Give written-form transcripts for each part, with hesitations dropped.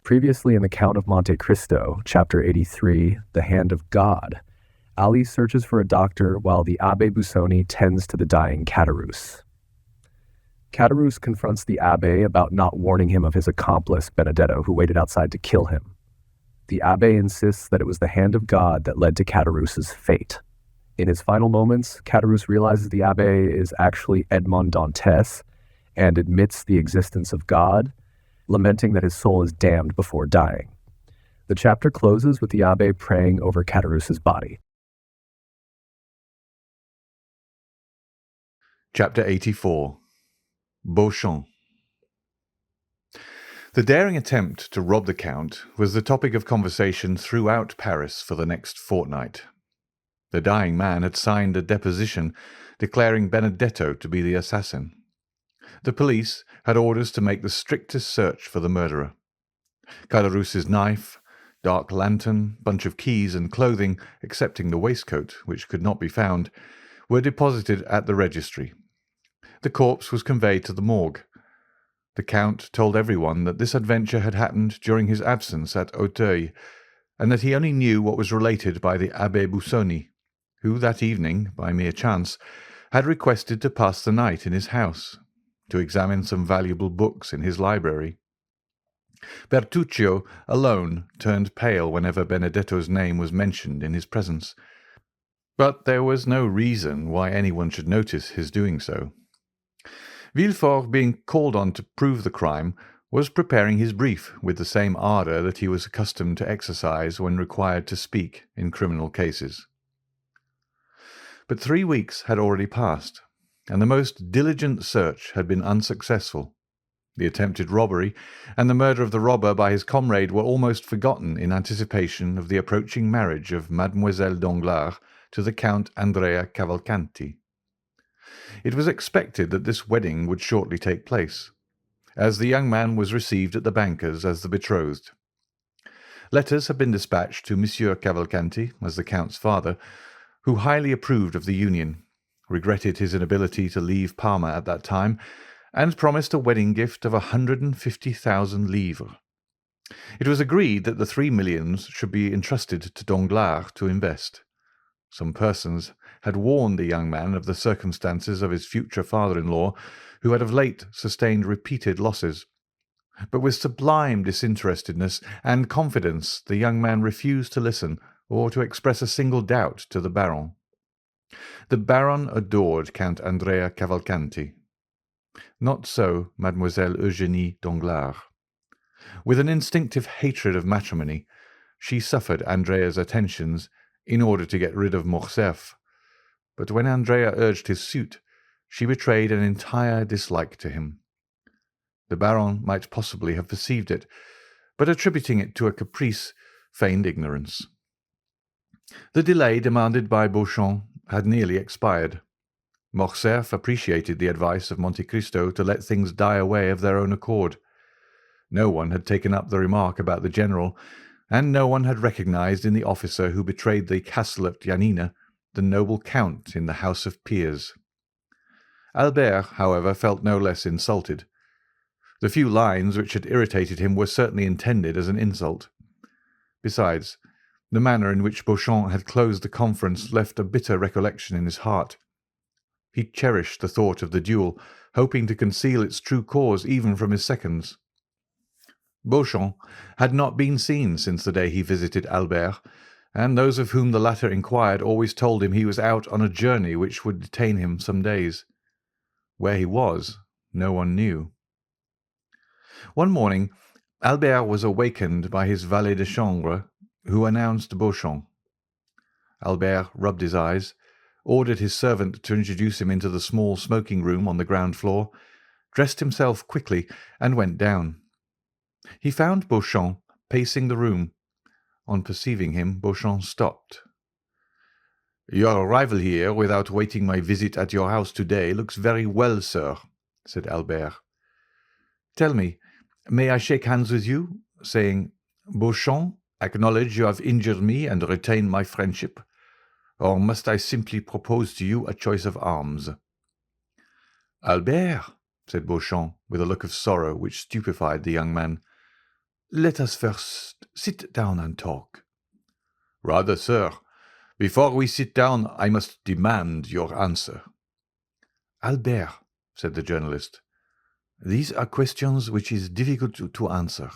Previously in the Count of Monte Cristo, chapter 83, The Hand of God, Ali searches for a doctor while the Abbé Busoni tends to the dying Caderousse. Caderousse confronts the abbé about not warning him of his accomplice, Benedetto, who waited outside to kill him. The abbé insists that it was the hand of God that led to Caderousse's fate. In his final moments, Caderousse realizes the abbé is actually Edmond Dantes and admits the existence of God, lamenting that his soul is damned before dying. The chapter closes with the abbé praying over Caderousse's body. Chapter 84. Beauchamp. The daring attempt to rob the Count was the topic of conversation throughout Paris for the next fortnight. The dying man had signed a deposition declaring Benedetto to be the assassin. The police had orders to make the strictest search for the murderer. Caderousse's knife, dark lantern, bunch of keys and clothing, excepting the waistcoat, which could not be found, were deposited at the registry. The corpse was conveyed to the morgue. The Count told everyone that this adventure had happened during his absence at Auteuil, and that he only knew what was related by the Abbé Busoni, who that evening, by mere chance, had requested to pass the night in his house, to examine some valuable books in his library. Bertuccio alone turned pale whenever Benedetto's name was mentioned in his presence, but there was no reason why anyone should notice his doing so. Villefort, being called on to prove the crime, was preparing his brief with the same ardour that he was accustomed to exercise when required to speak in criminal cases. But 3 weeks had already passed, and the most diligent search had been unsuccessful. The attempted robbery and the murder of the robber by his comrade were almost forgotten in anticipation of the approaching marriage of Mademoiselle Danglars to the Count Andrea Cavalcanti. It was expected that this wedding would shortly take place, as the young man was received at the banker's as the betrothed. Letters had been dispatched to Monsieur Cavalcanti, as the Count's father, who highly approved of the union, regretted his inability to leave Parma at that time, and promised a wedding gift of 150,000 livres. It was agreed that the 3 millions should be entrusted to Danglars to invest. Some persons had warned the young man of the circumstances of his future father-in-law, who had of late sustained repeated losses. But with sublime disinterestedness and confidence the young man refused to listen or to express a single doubt to the Baron. The Baron adored Count Andrea Cavalcanti. Not so Mademoiselle Eugenie Danglars. With an instinctive hatred of matrimony, she suffered Andrea's attentions in order to get rid of Morcerf, but when Andrea urged his suit, she betrayed an entire dislike to him. The Baron might possibly have perceived it, but attributing it to a caprice, feigned ignorance. The delay demanded by Beauchamp had nearly expired. Morcerf appreciated the advice of Monte Cristo to let things die away of their own accord. No one had taken up the remark about the general, and no one had recognized in the officer who betrayed the castle at Janina the noble count in the House of Peers. Albert, however, felt no less insulted. The few lines which had irritated him were certainly intended as an insult. Besides, the manner in which Beauchamp had closed the conference left a bitter recollection in his heart. He cherished the thought of the duel, hoping to conceal its true cause even from his seconds. Beauchamp had not been seen since the day he visited Albert, and those of whom the latter inquired always told him he was out on a journey which would detain him some days. Where he was, no one knew. One morning, Albert was awakened by his valet de chambre, who announced Beauchamp. Albert rubbed his eyes, ordered his servant to introduce him into the small smoking room on the ground floor, dressed himself quickly, and went down. He found Beauchamp pacing the room. On perceiving him, Beauchamp stopped. "Your arrival here without waiting my visit at your house today looks very well, sir," said Albert. "Tell me, may I shake hands with you, saying, 'Beauchamp, acknowledge you have injured me and retain my friendship,' or must I simply propose to you a choice of arms?" "Albert," said Beauchamp, with a look of sorrow which stupefied the young man, let us first sit down and talk. Rather, sir. Before we sit down, I must demand your answer. Albert, said the journalist, these are questions which is difficult to answer.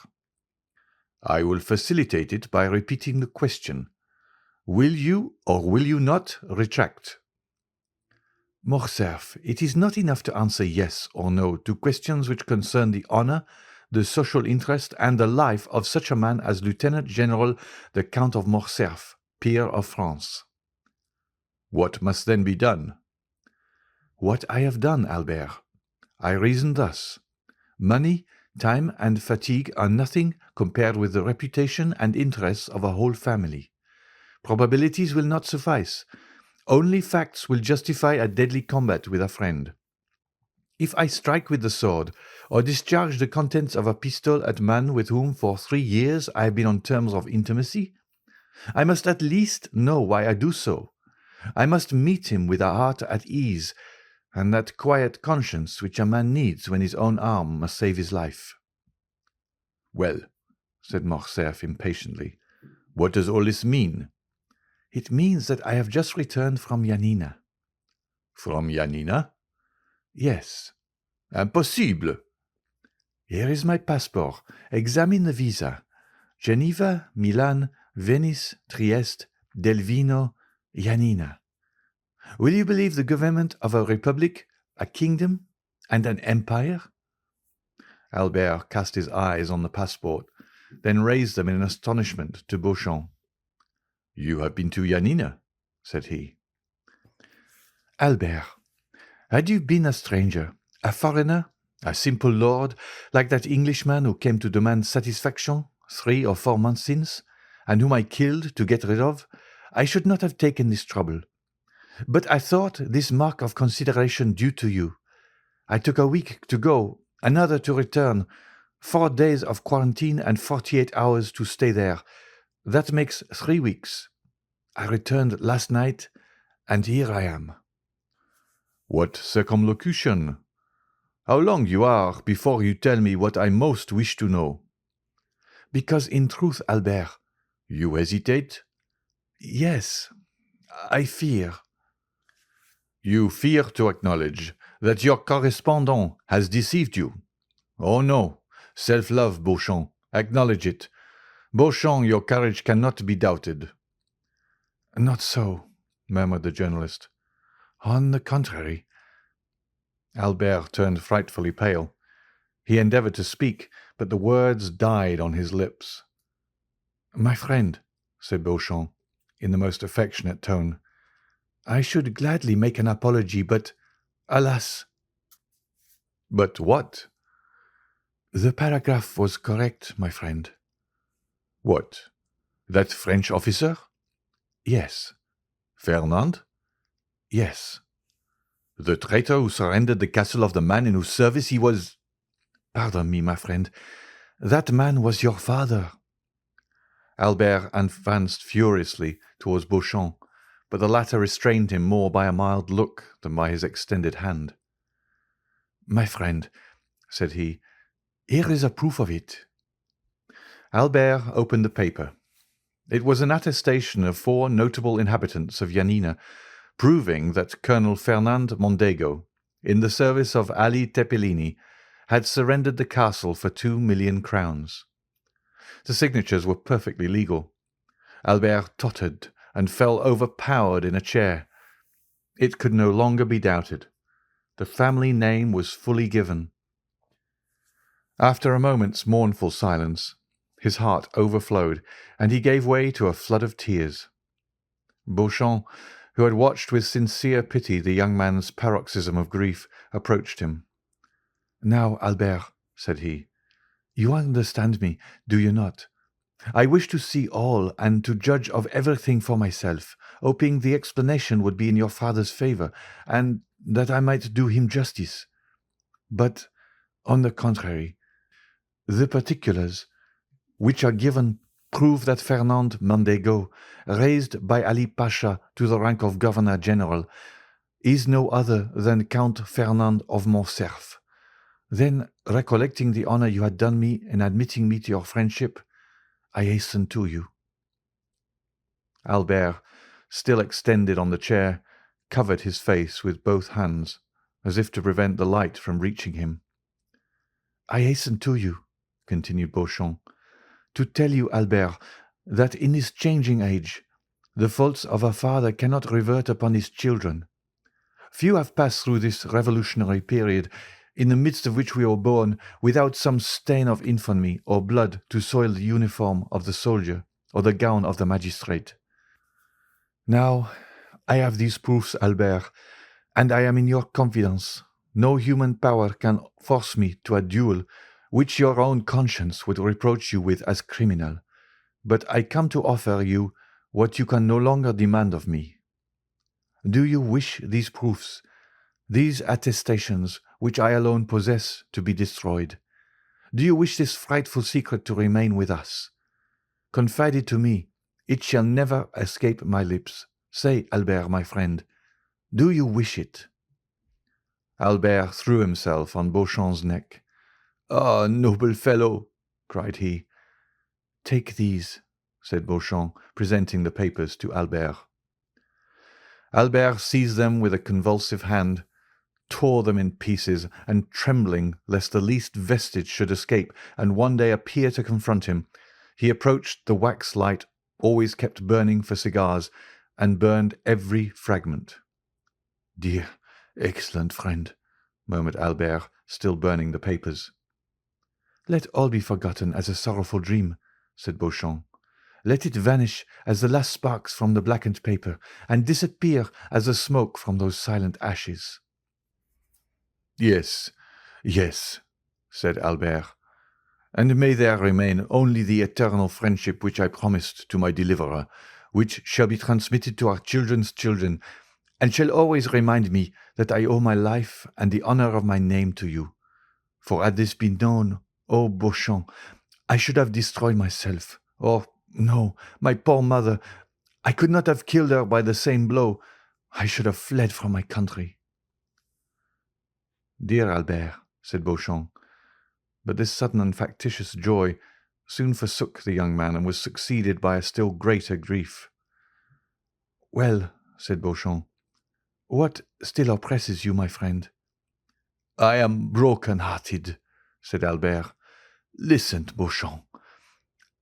I will facilitate it by repeating the question. Will you or will you not retract? Morcerf, it is not enough to answer yes or no to questions which concern the honor, the social interest, and the life of such a man as Lieutenant General the Count of Morcerf, peer of France. What must then be done? What I have done, Albert. I reason thus. Money, time, and fatigue are nothing compared with the reputation and interests of a whole family. Probabilities will not suffice. Only facts will justify a deadly combat with a friend. If I strike with the sword, or discharge the contents of a pistol at a man with whom for 3 years I have been on terms of intimacy, I must at least know why I do so. I must meet him with a heart at ease, and that quiet conscience which a man needs when his own arm must save his life. Well, said Morcerf impatiently, what does all this mean? It means that I have just returned from Janina. From Janina? Yes. Impossible. Here is my passport. Examine the visa. Geneva, Milan, Venice, Trieste, Delvino, Janina. Will you believe the government of a republic, a kingdom, and an empire? Albert cast his eyes on the passport, then raised them in astonishment to Beauchamp. You have been to Janina, said he. Albert, had you been a stranger, a foreigner, a simple lord, like that Englishman who came to demand satisfaction 3 or 4 months since, and whom I killed to get rid of, I should not have taken this trouble. But I thought this mark of consideration due to you. I took a week to go, another to return, 4 days of quarantine and 48 hours to stay there. That makes 3 weeks. I returned last night, and here I am. What circumlocution! How long you are before you tell me what I most wish to know? Because in truth, Albert, you hesitate? Yes, I fear. You fear to acknowledge that your correspondent has deceived you. Oh no, self-love, Beauchamp, acknowledge it. Beauchamp, your courage cannot be doubted. Not so, murmured the journalist. On the contrary. Albert turned frightfully pale. He endeavoured to speak, but the words died on his lips. My friend, said Beauchamp, in the most affectionate tone, I should gladly make an apology, but, alas! But what? The paragraph was correct, my friend. What? That French officer? Yes. Fernand? Yes. The traitor who surrendered the castle of the man in whose service he was— Pardon me, my friend. That man was your father. Albert advanced furiously towards Beauchamp, but the latter restrained him more by a mild look than by his extended hand. My friend, said he, here is a proof of it. Albert opened the paper. It was an attestation of 4 notable inhabitants of Janina, proving that Colonel Fernand Mondego, in the service of Ali Tepelini, had surrendered the castle for 2 million crowns. The signatures were perfectly legal. Albert tottered and fell overpowered in a chair. It could no longer be doubted. The family name was fully given. After a moment's mournful silence, his heart overflowed, and he gave way to a flood of tears. Beauchamp, who had watched with sincere pity the young man's paroxysm of grief, approached him. Now, Albert, said he, you understand me, do you not? I wish to see all and to judge of everything for myself, hoping the explanation would be in your father's favour, and that I might do him justice. But, on the contrary, the particulars which are given prove that Fernand Mondego, raised by Ali Pasha to the rank of Governor-General, is no other than Count Fernand of Morcerf, Then, recollecting the honour you had done me in admitting me to your friendship, I hastened to you." Albert, still extended on the chair, covered his face with both hands, as if to prevent the light from reaching him. "I hasten to you," continued Beauchamp, "to tell you, Albert, that in this changing age, the faults of a father cannot revert upon his children. Few have passed through this revolutionary period, in the midst of which we were born, without some stain of infamy or blood to soil the uniform of the soldier or the gown of the magistrate. Now, I have these proofs, Albert, and I am in your confidence. No human power can force me to a duel which your own conscience would reproach you with as criminal, but I come to offer you what you can no longer demand of me. Do you wish these proofs, these attestations which I alone possess, to be destroyed? Do you wish this frightful secret to remain with us? Confide it to me. It shall never escape my lips. Say, Albert, my friend, do you wish it?" Albert threw himself on Beauchamp's neck. "Ah, noble fellow!" cried he. "Take these," said Beauchamp, presenting the papers to Albert. Albert seized them with a convulsive hand, tore them in pieces, and trembling lest the least vestige should escape and one day appear to confront him, he approached the wax light always kept burning for cigars, and burned every fragment. "Dear, excellent friend," murmured Albert, still burning the papers. "Let all be forgotten as a sorrowful dream," said Beauchamp. "Let it vanish as the last sparks from the blackened paper, and disappear as the smoke from those silent ashes." "Yes, yes," said Albert, "and may there remain only the eternal friendship which I promised to my deliverer, which shall be transmitted to our children's children, and shall always remind me that I owe my life and the honour of my name to you. For had this been known, O Beauchamp, I should have destroyed myself. Or, no, my poor mother, I could not have killed her by the same blow. I should have fled from my country." "Dear Albert," said Beauchamp, but this sudden and factitious joy soon forsook the young man and was succeeded by a still greater grief. "Well," said Beauchamp, "what still oppresses you, my friend?" "I am broken-hearted," said Albert. "Listen, Beauchamp.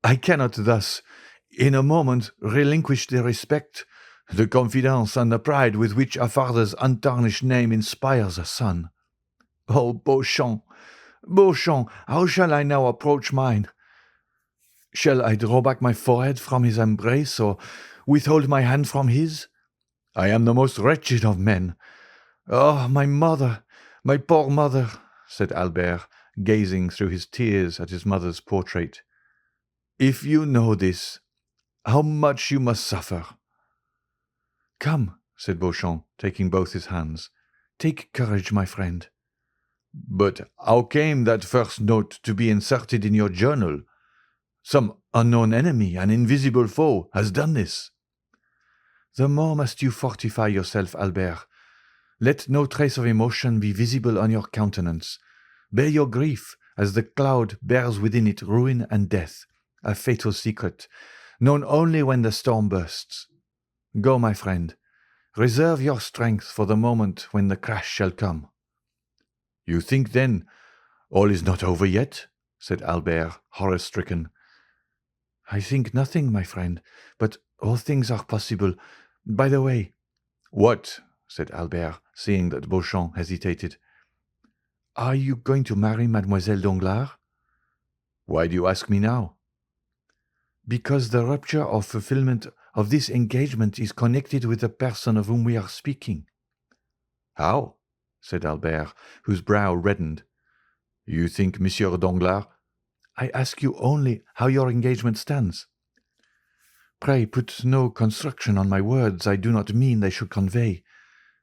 I cannot thus, in a moment, relinquish the respect, the confidence, and the pride with which a father's untarnished name inspires a son. Oh, Beauchamp, Beauchamp, how shall I now approach mine? Shall I draw back my forehead from his embrace, or withhold my hand from his? I am the most wretched of men. Oh, my mother, my poor mother," said Albert, gazing through his tears at his mother's portrait. "If you know this, how much you must suffer." "Come," said Beauchamp, taking both his hands. "Take courage, my friend." "But how came that first note to be inserted in your journal? Some unknown enemy, an invisible foe, has done this." "The more must you fortify yourself, Albert. Let no trace of emotion be visible on your countenance. Bear your grief, as the cloud bears within it ruin and death, a fatal secret, known only when the storm bursts. Go, my friend. Reserve your strength for the moment when the crash shall come." "You think, then, all is not over yet?" said Albert, horror-stricken. "I think nothing, my friend, but all things are possible. By the way—" "What?" said Albert, seeing that Beauchamp hesitated. "Are you going to marry Mademoiselle Danglars?" "Why do you ask me now?" "Because the rupture or fulfilment of this engagement is connected with the person of whom we are speaking." "How?" said Albert, whose brow reddened. "You think Monsieur Danglars—" "I ask you only how your engagement stands. Pray put no construction on my words I do not mean they should convey,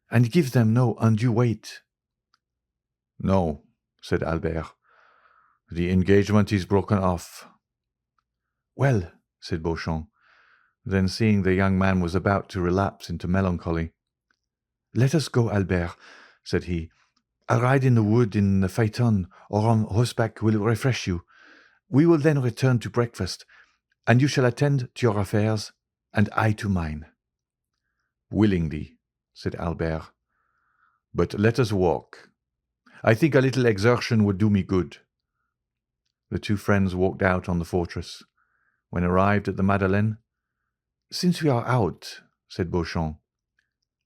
and give them no undue weight." "No," said Albert. "The engagement is broken off." "Well," said Beauchamp. Then, seeing the young man was about to relapse into melancholy, "Let us go, Albert," said he. A ride in the wood in the phaeton or on horseback will refresh you. We will then return to breakfast, and you shall attend to your affairs, and I to mine." "Willingly," said Albert. "But let us walk. I think a little exertion would do me good." The two friends walked out on the fortress. When arrived at the Madeleine, "Since we are out," said Beauchamp,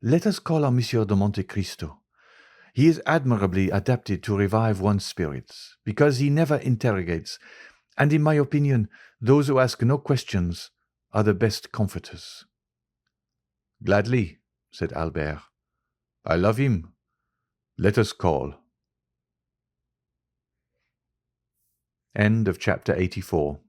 "let us call on Monsieur de Monte Cristo. He is admirably adapted to revive one's spirits, because he never interrogates, and in my opinion those who ask no questions are the best comforters." "Gladly," said Albert. "I love him. Let us call." End of chapter 84.